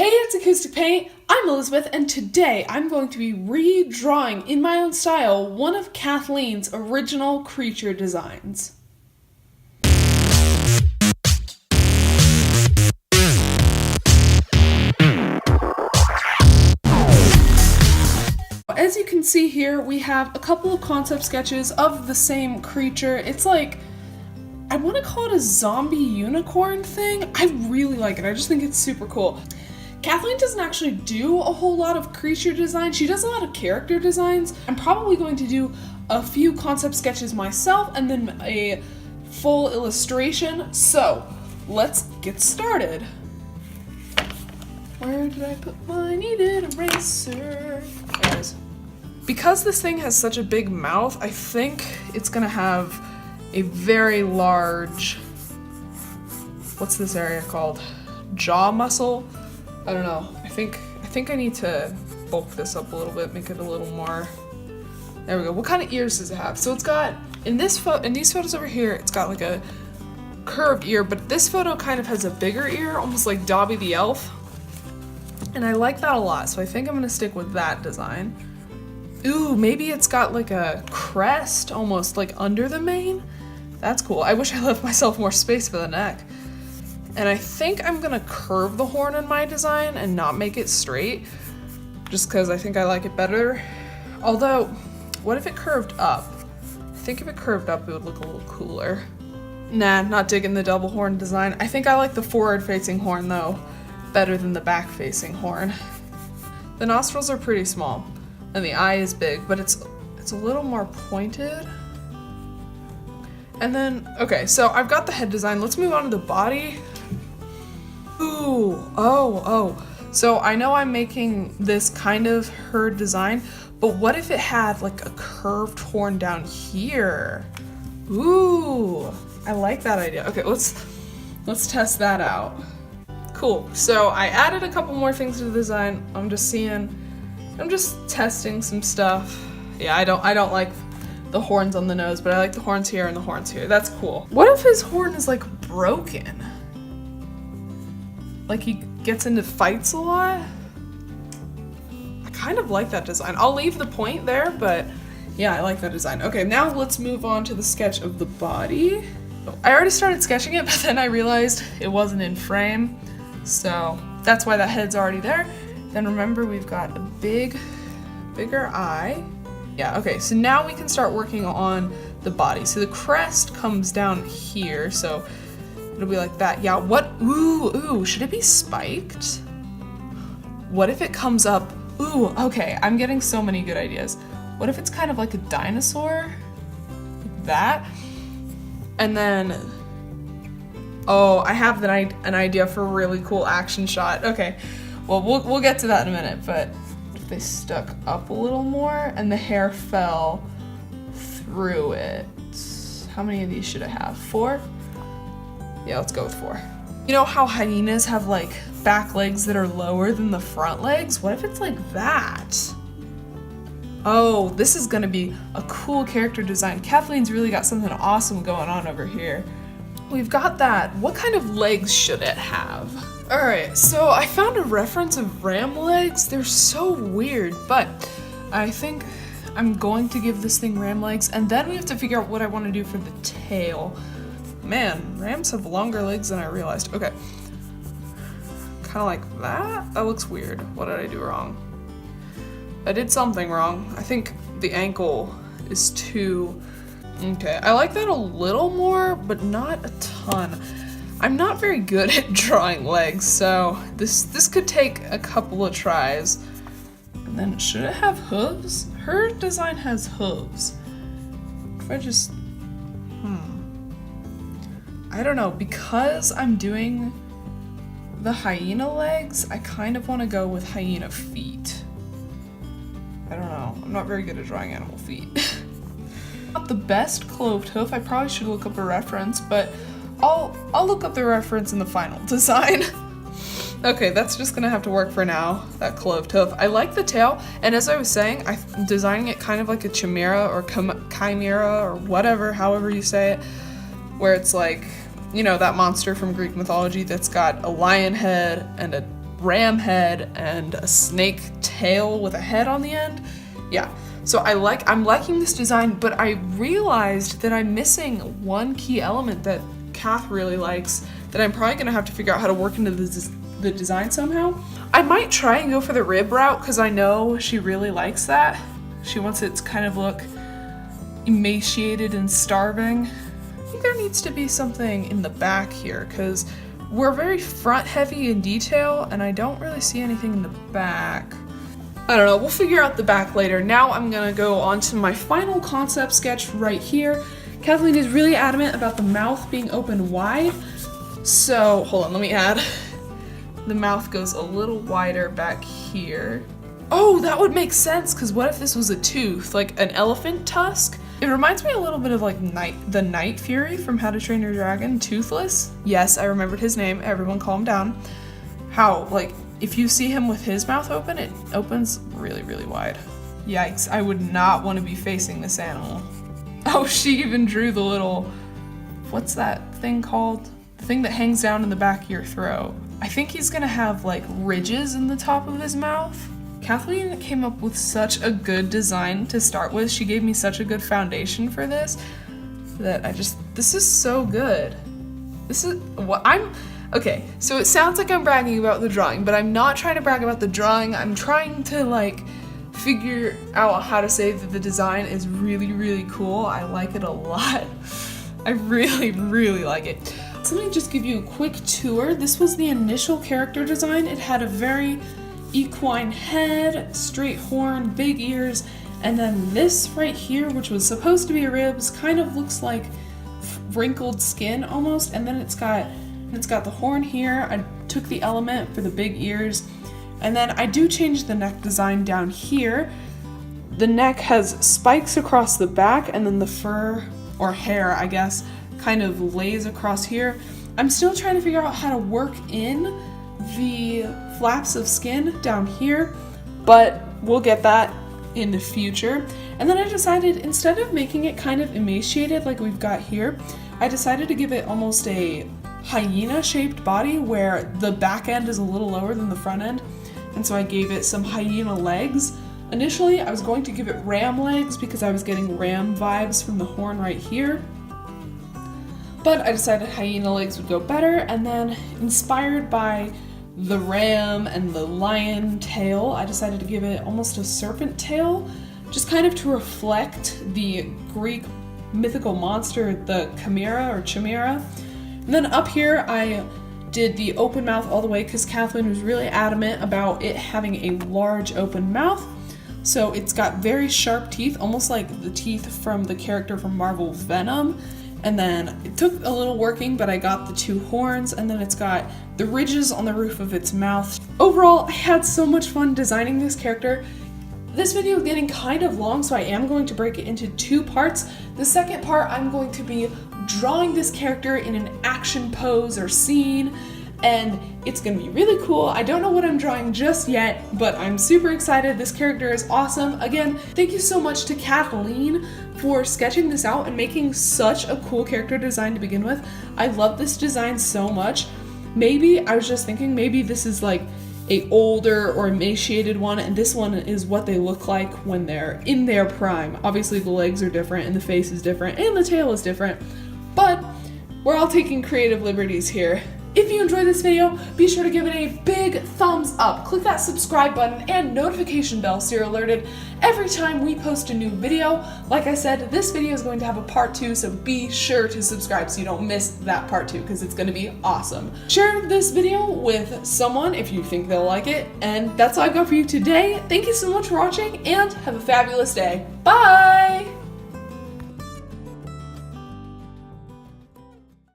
Hey, it's Acoustic Paint. I'm Elizabeth, and today I'm going to be redrawing in my own style one of Kathleen's original creature designs. As you can see here, we have a couple of concept sketches of the same creature. It's like, I want to call it a zombie unicorn thing. I really like it. I just think it's super cool. Kathleen doesn't actually do a whole lot of creature design. She does a lot of character designs. I'm probably going to do a few concept sketches myself and then a full illustration. So let's get started. Where did I put my needed eraser? There it is. Because this thing has such a big mouth, I think it's gonna have a very large, what's this area called? Jaw muscle? I don't know. I think I need to bulk this up a little bit, make it a little more. There we go. What kind of ears does it have? So it's got in these photos over here, it's got like a curved ear, but this photo kind of has a bigger ear, almost like Dobby the elf. And I like that a lot, so I think I'm gonna stick with that design. Ooh, maybe it's got like a crest almost like under the mane. That's cool. I wish I left myself more space for the neck. And I think I'm gonna curve the horn in my design and not make it straight, just because I think I like it better. Although, what if it curved up? I think if it curved up, it would look a little cooler. Nah, not digging the double horn design. I think I like the forward-facing horn though, better than the back-facing horn. The nostrils are pretty small, and the eye is big, but it's a little more pointed. And then, okay, so I've got the head design. Let's move on to the body. Ooh, oh. So I know I'm making this kind of her design, but what if it had like a curved horn down here? Ooh, I like that idea. Okay, let's test that out. Cool, so I added a couple more things to the design. I'm just testing some stuff. Yeah, I don't like the horns on the nose, but I like the horns here and the horns here. That's cool. What if his horn is like broken? Like he gets into fights a lot? I kind of like that design. I'll leave the point there, but yeah, I like that design. Okay, now let's move on to the sketch of the body. I already started sketching it, but then I realized it wasn't in frame, so that's why that head's already there. Then remember, we've got a bigger eye. Yeah, okay, so now we can start working on the body. So the crest comes down here, so it'll be like that. Yeah, ooh, should it be spiked? What if it comes up, ooh, okay, I'm getting so many good ideas. What if it's kind of like a dinosaur? Like that? And then, oh, I have an idea for a really cool action shot. Okay, well, we'll get to that in a minute, but if they stuck up a little more and the hair fell through it. How many of these should I have? 4? Yeah, let's go with 4. You know how hyenas have like back legs that are lower than the front legs? What if it's like that? Oh, this is gonna be a cool character design. Kathleen's really got something awesome going on over here. We've got that. What kind of legs should it have? All right, so I found a reference of ram legs. They're so weird, but I think I'm going to give this thing ram legs, and then we have to figure out what I want to do for the tail. Man, rams have longer legs than I realized. Okay, kind of like that. That looks weird. What did I do wrong? I did something wrong. I think the ankle is too... Okay, I like that a little more, but not a ton. I'm not very good at drawing legs, so this could take a couple of tries. And then should it have hooves? Her design has hooves. If I just, I don't know, because I'm doing the hyena legs, I kind of want to go with hyena feet. I don't know, I'm not very good at drawing animal feet. Not the best cloved hoof. I probably should look up a reference, but I'll look up the reference in the final design. Okay, that's just gonna have to work for now, that cloved hoof. I like the tail, and as I was saying, I'm designing it kind of like a chimera or chimera or whatever, however you say it, where it's like, you know, that monster from Greek mythology that's got a lion head and a ram head and a snake tail with a head on the end. Yeah, so I'm liking this design, but I realized that I'm missing one key element that Kath really likes that I'm probably gonna have to figure out how to work into the design somehow. I might try and go for the rib route because I know she really likes that. She wants it to kind of look emaciated and starving. I think there needs to be something in the back here because we're very front heavy in detail and I don't really see anything in the back. I don't know, we'll figure out the back later. Now I'm gonna go on to my final concept sketch right here. Kathleen is really adamant about the mouth being open wide. So, hold on, let me add. The mouth goes a little wider back here. Oh, that would make sense, because what if this was a tooth, like an elephant tusk? It reminds me a little bit of like the Night Fury from How to Train Your Dragon, Toothless. Yes, I remembered his name, everyone calm down. How, like, if you see him with his mouth open, it opens really, really wide. Yikes, I would not want to be facing this animal. Oh, she even drew the little, what's that thing called? The thing that hangs down in the back of your throat. I think he's gonna have like ridges in the top of his mouth. Kathleen came up with such a good design to start with. She gave me such a good foundation for this that this is so good. This is what okay, so it sounds like I'm bragging about the drawing, but I'm not trying to brag about the drawing. I'm trying to like figure out how to say that the design is really, really cool. I like it a lot. I really, really like it. So let me just give you a quick tour. This was the initial character design. It had a very equine head, straight horn, big ears, and then this right here, which was supposed to be ribs, kind of looks like wrinkled skin almost, and then it's got the horn here. I took the element for the big ears, and then I do change the neck design down here. The neck has spikes across the back, and then the fur, or hair, I guess, kind of lays across here. I'm still trying to figure out how to work in the flaps of skin down here, but we'll get that in the future. And then I decided, instead of making it kind of emaciated like we've got here, I decided to give it almost a hyena shaped body where the back end is a little lower than the front end, and so I gave it some hyena legs. Initially I was going to give it ram legs because I was getting ram vibes from the horn right here, but I decided hyena legs would go better, and then inspired by the ram and the lion tail, I decided to give it almost a serpent tail, just kind of to reflect the Greek mythical monster, the chimera. And then up here I did the open mouth all the way because Kathleen was really adamant about it having a large open mouth. So it's got very sharp teeth, almost like the teeth from the character from Marvel Venom. And then it took a little working, but I got the two horns, and then it's got the ridges on the roof of its mouth. Overall, I had so much fun designing this character. This video is getting kind of long, so I am going to break it into two parts. The second part, I'm going to be drawing this character in an action pose or scene, and it's gonna be really cool. I don't know what I'm drawing just yet, but I'm super excited. This character is awesome. Again, thank you so much to Kathleen for sketching this out and making such a cool character design to begin with. I love this design so much. Maybe, I was just thinking, maybe this is like a older or emaciated one, and this one is what they look like when they're in their prime. Obviously the legs are different, and the face is different, and the tail is different, but we're all taking creative liberties here. If you enjoyed this video, be sure to give it a big thumbs up. Click that subscribe button and notification bell so you're alerted every time we post a new video. Like I said, this video is going to have a part 2, so be sure to subscribe so you don't miss that part 2 because it's going to be awesome. Share this video with someone if you think they'll like it. And that's all I've got for you today. Thank you so much for watching and have a fabulous day. Bye!